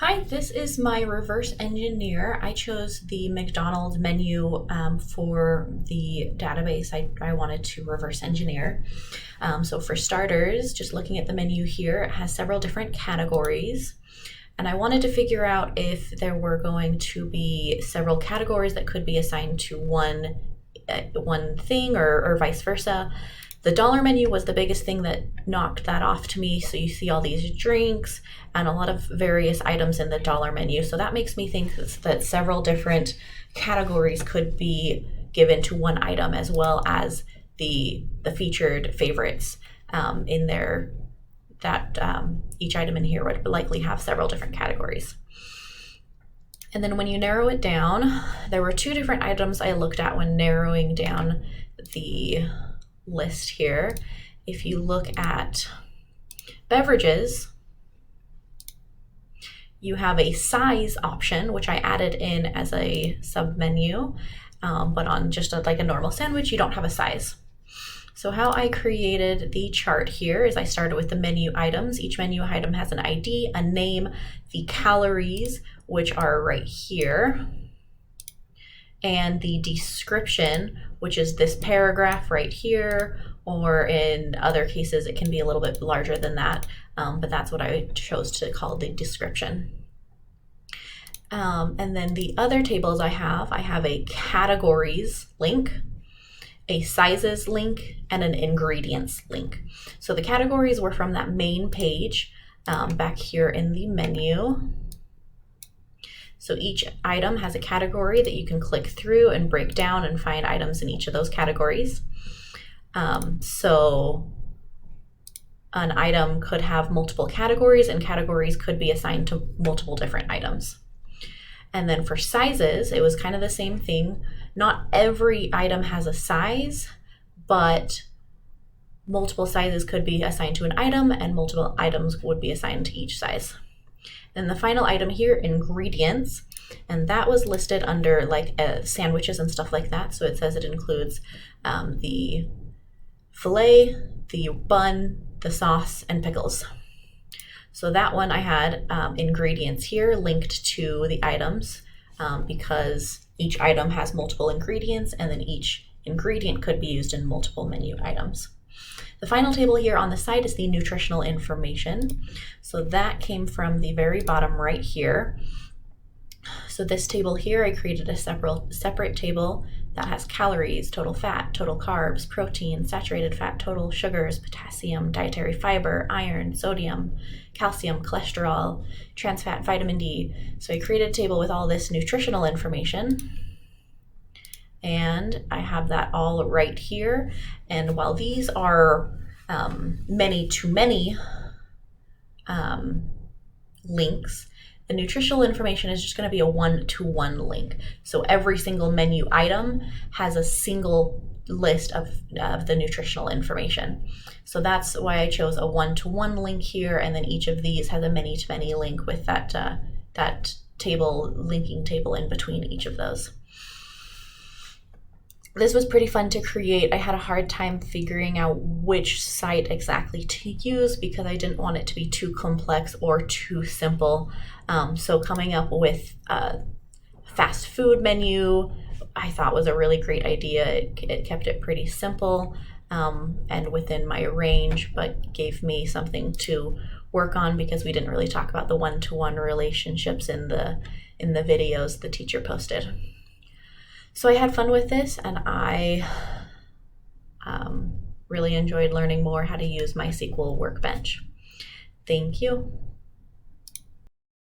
Hi, this is my reverse engineer. I chose the McDonald's menu for the database I wanted to reverse engineer. So for starters, just looking at the menu here, it has several different categories. And I wanted to figure out if there were going to be several categories that could be assigned to one thing or vice versa. The dollar menu was the biggest thing that knocked that off to me. So you see all these drinks and a lot of various items in the dollar menu. So that makes me think that several different categories could be given to one item, as well as the featured favorites in there, that each item in here would likely have several different categories. And then when you narrow it down, there were two different items I looked at when narrowing down the list here. If you look at beverages, you have a size option, which I added in as a sub menu, but on just like a normal sandwich, you don't have a size. So how I created the chart here is I started with the menu items. Each menu item has an ID, a name, the calories, which are right here, and the description, which is this paragraph right here, or in other cases, it can be a little bit larger than that, but that's what I chose to call the description. And then the other tables I have a categories link, a sizes link, and an ingredients link. So the categories were from that main page back here in the menu. So each item has a category that you can click through and break down and find items in each of those categories. So an item could have multiple categories, and categories could be assigned to multiple different items. And then for sizes, it was kind of the same thing. Not every item has a size, but multiple sizes could be assigned to an item, and multiple items would be assigned to each size. Then the final item here, ingredients, and that was listed under like sandwiches and stuff like that. So it says it includes the filet, the bun, the sauce, and pickles. So that one I had ingredients here linked to the items because each item has multiple ingredients, and then each ingredient could be used in multiple menu items. The final table here on the side is the nutritional information. So that came from the very bottom right here. So this table here, I created a separate table that has calories, total fat, total carbs, protein, saturated fat, total sugars, potassium, dietary fiber, iron, sodium, calcium, cholesterol, trans fat, vitamin D. So I created a table with all this nutritional information, and I have that all right here. And while these are many-to-many links, the nutritional information is just going to be a one-to-one link. So every single menu item has a single list of the nutritional information. So that's why I chose a one-to-one link here, and then each of these has a many-to-many link with that linking table in between each of those. This was pretty fun to create. I had a hard time figuring out which site exactly to use because I didn't want it to be too complex or too simple. So coming up with a fast food menu I thought was a really great idea. It kept it pretty simple and within my range, but gave me something to work on because we didn't really talk about the one-to-one relationships in the videos the teacher posted. So I had fun with this, and I really enjoyed learning more how to use MySQL Workbench. Thank you.